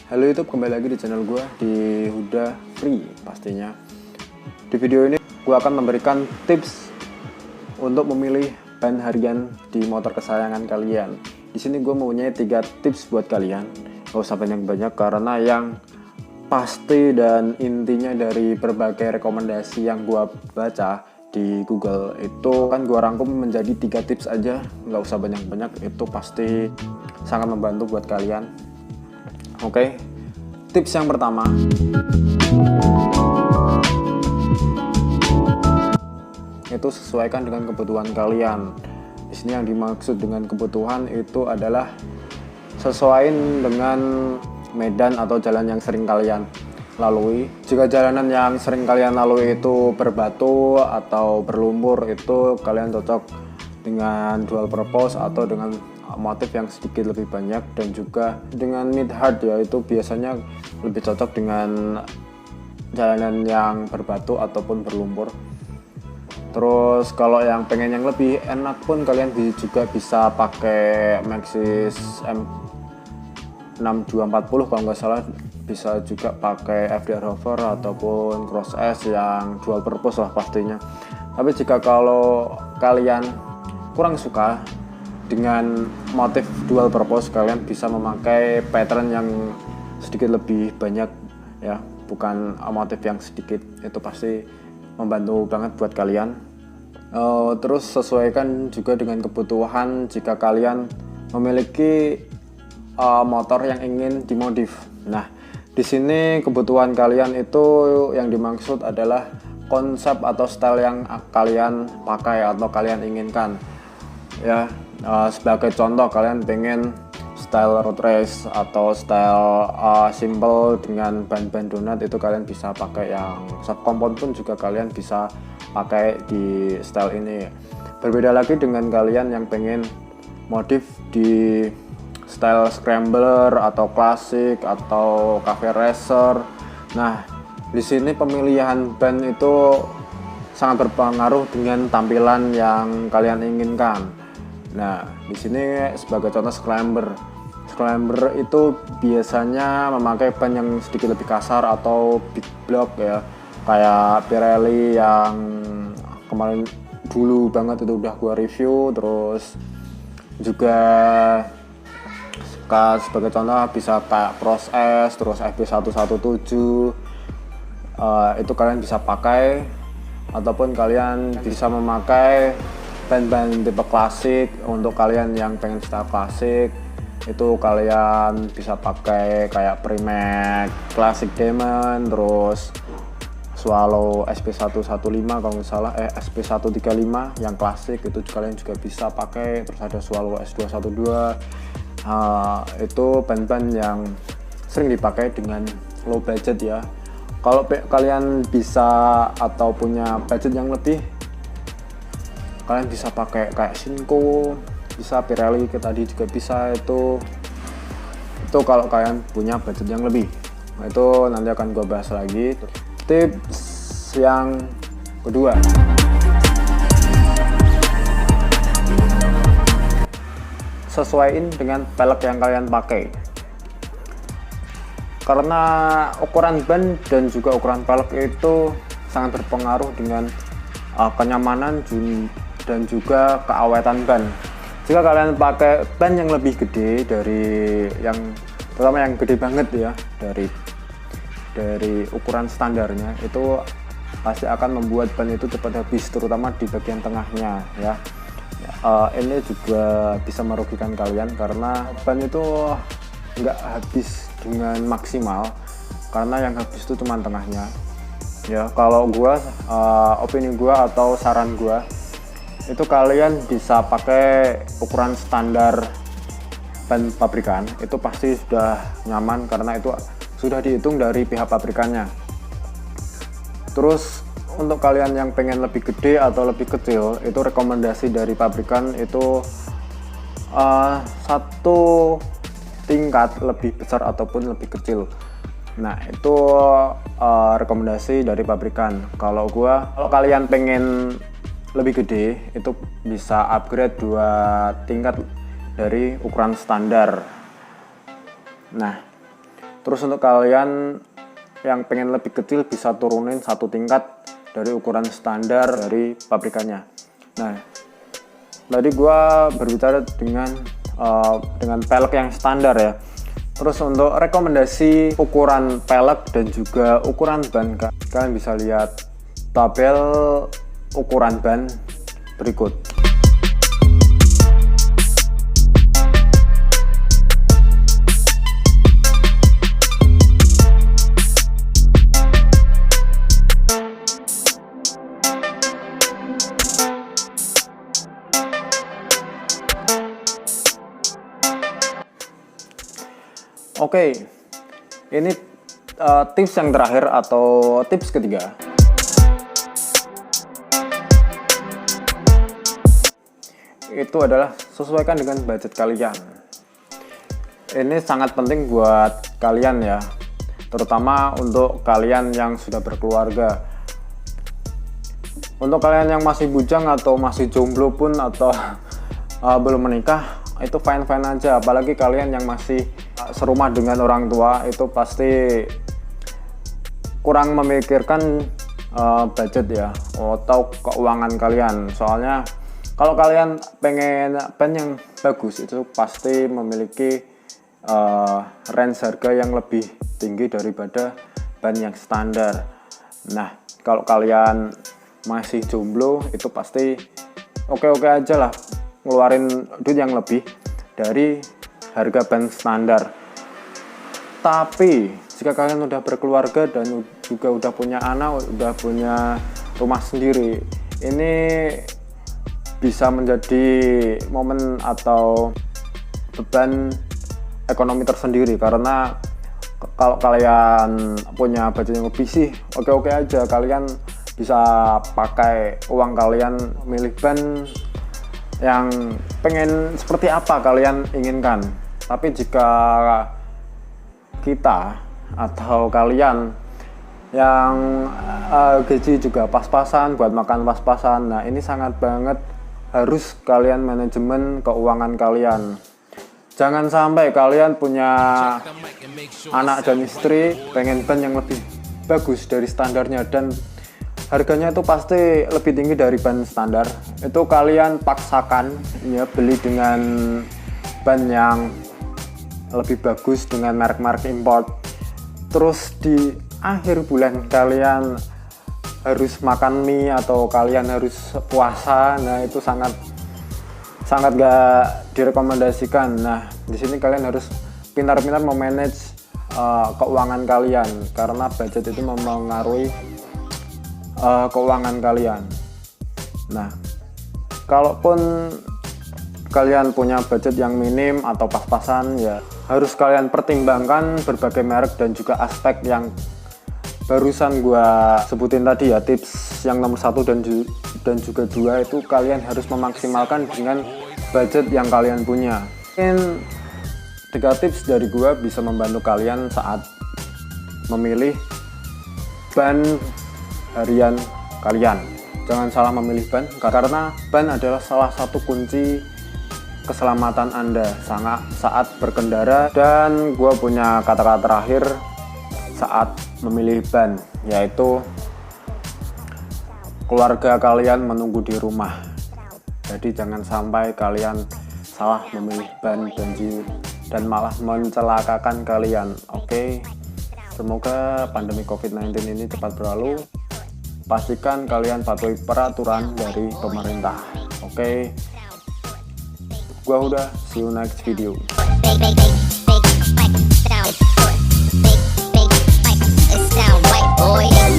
Halo YouTube, kembali lagi di channel gue di Huda Free pastinya. Di video ini gue akan memberikan tips untuk memilih ban harian di motor kesayangan kalian. Di sini gue mempunyai 3 tips buat kalian. Gak usah banyak-banyak karena yang pasti dan intinya dari berbagai rekomendasi yang gue baca di Google itu kan gue rangkum menjadi 3 tips aja. Gak usah banyak-banyak, itu pasti sangat membantu buat kalian. Oke, tips yang pertama, itu sesuaikan dengan kebutuhan kalian. Di sini yang dimaksud dengan kebutuhan itu adalah sesuaiin dengan medan atau jalan yang sering kalian lalui. Jika jalanan yang sering kalian lalui itu berbatu atau berlumpur, itu kalian cocok dengan dual purpose atau dengan motif yang sedikit lebih banyak, dan juga dengan mid hard, yaitu biasanya lebih cocok dengan jalanan yang berbatu ataupun berlumpur. Terus kalau yang pengen yang lebih enak pun kalian juga bisa pakai Maxxis M6240 kalau nggak salah, bisa juga pakai FDR Hover ataupun Cross S yang dual purpose lah pastinya. Tapi jika kalau kalian kurang suka dengan motif dual purpose, kalian bisa memakai pattern yang sedikit lebih banyak ya, bukan motif yang sedikit. Itu pasti membantu banget buat kalian. Terus sesuaikan juga dengan kebutuhan jika kalian memiliki motor yang ingin dimodif. Nah, di sini kebutuhan kalian itu yang dimaksud adalah konsep atau style yang kalian pakai atau kalian inginkan ya. Sebagai contoh, kalian pengen style road race atau style simple dengan ban-ban donat, itu kalian bisa pakai yang soft compound pun juga kalian bisa pakai di style ini. Berbeda lagi dengan kalian yang pengen modif di style scrambler atau klasik atau cafe racer. Nah, di sini pemilihan ban itu sangat berpengaruh dengan tampilan yang kalian inginkan. Nah, di sini sebagai contoh scrambler itu biasanya memakai ban yang sedikit lebih kasar atau big block ya, kayak Pirelli yang kemarin dulu banget itu udah gua review. Terus juga sebagai contoh bisa kayak Cross S, terus FB117, itu kalian bisa pakai, ataupun kalian bisa memakai ban-ban tipe klasik. Untuk kalian yang pengen style klasik, itu kalian bisa pakai kayak Premax Classic Diamond, terus Swallow SP115 kalau nggak salah, SP135 yang klasik itu kalian juga bisa pakai. Terus ada Swallow S212, itu ban-ban yang sering dipakai dengan low budget ya. Kalau kalian bisa atau punya budget yang lebih, kalian bisa pakai kayak Shinko, bisa Pirelli tadi juga bisa. Itu kalau kalian punya budget yang lebih. Nah, itu nanti akan gue bahas lagi. Tips yang kedua, sesuaiin dengan pelek yang kalian pakai, karena ukuran ban dan juga ukuran pelek itu sangat berpengaruh dengan kenyamanan dan juga keawetan ban. Jika kalian pakai ban yang lebih gede dari yang, terutama yang gede banget ya, dari ukuran standarnya, itu pasti akan membuat ban itu cepat habis, terutama di bagian tengahnya ya. Ini juga bisa merugikan kalian karena ban itu nggak habis dengan maksimal, karena yang habis itu cuma tengahnya ya. Kalau gua, opini gua atau saran gua, itu kalian bisa pakai ukuran standar ban pabrikan, itu pasti sudah nyaman karena itu sudah dihitung dari pihak pabrikannya. Terus untuk kalian yang pengen lebih gede atau lebih kecil, itu rekomendasi dari pabrikan itu satu tingkat lebih besar ataupun lebih kecil. Nah, itu rekomendasi dari pabrikan. Kalau kalian pengen lebih gede, itu bisa upgrade 2 tingkat dari ukuran standar. Nah, Terus untuk kalian yang pengen lebih kecil bisa turunin 1 tingkat dari ukuran standar dari pabrikannya. Nah, tadi gua berbicara dengan pelek yang standar ya. Terus untuk rekomendasi ukuran pelek dan juga ukuran ban, kalian bisa lihat tabel ukuran ban berikut. Oke, ini tips yang terakhir atau tips ketiga. Itu adalah sesuaikan dengan budget kalian. Ini sangat penting buat kalian ya, terutama untuk kalian yang sudah berkeluarga. Untuk kalian yang masih bujang atau masih jomblo pun atau belum menikah, itu fine-fine aja. Apalagi kalian yang masih serumah dengan orang tua, itu pasti kurang memikirkan budget ya atau keuangan kalian. Soalnya kalau kalian pengen ban yang bagus, itu pasti memiliki range harga yang lebih tinggi daripada ban yang standar. Nah, kalau kalian masih jomblo, itu pasti oke-oke aja lah ngeluarin duit yang lebih dari harga ban standar. Tapi jika kalian udah berkeluarga dan juga udah punya anak, udah punya rumah sendiri, ini bisa menjadi momen atau beban ekonomi tersendiri. Karena kalau kalian punya budget yang lebih sih oke-oke aja, kalian bisa pakai uang kalian milih ban yang pengen seperti apa kalian inginkan. Tapi jika kita atau kalian yang gaji juga pas-pasan, buat makan pas-pasan, nah ini sangat banget harus kalian manajemen keuangan kalian. Jangan sampai kalian punya anak dan istri pengen ban yang lebih bagus dari standarnya dan harganya itu pasti lebih tinggi dari ban standar. Itu kalian paksakan ya beli dengan ban yang lebih bagus dengan merek-merek import. Terus di akhir bulan kalian harus makan mie atau kalian harus puasa. Nah, itu sangat gak direkomendasikan. Nah, di sini kalian harus pintar-pintar memanage keuangan kalian, karena budget itu mempengaruhi keuangan kalian. Nah, kalaupun kalian punya budget yang minim atau pas-pasan, ya harus kalian pertimbangkan berbagai merek dan juga aspek yang barusan gua sebutin tadi ya. Tips yang nomor 1 dan juga 2 itu kalian harus memaksimalkan dengan budget yang kalian punya. Mungkin 3 tips dari gua bisa membantu kalian saat memilih ban harian kalian. Jangan salah memilih ban, karena ban adalah salah satu kunci keselamatan Anda saat berkendara. Dan gue punya kata-kata terakhir saat memilih ban, yaitu keluarga kalian menunggu di rumah. Jadi jangan sampai kalian salah memilih ban dan malah mencelakakan kalian. Oke, semoga pandemi COVID-19 ini cepat berlalu. Pastikan kalian patuhi peraturan dari pemerintah. Oke. Gua udah, see you next video.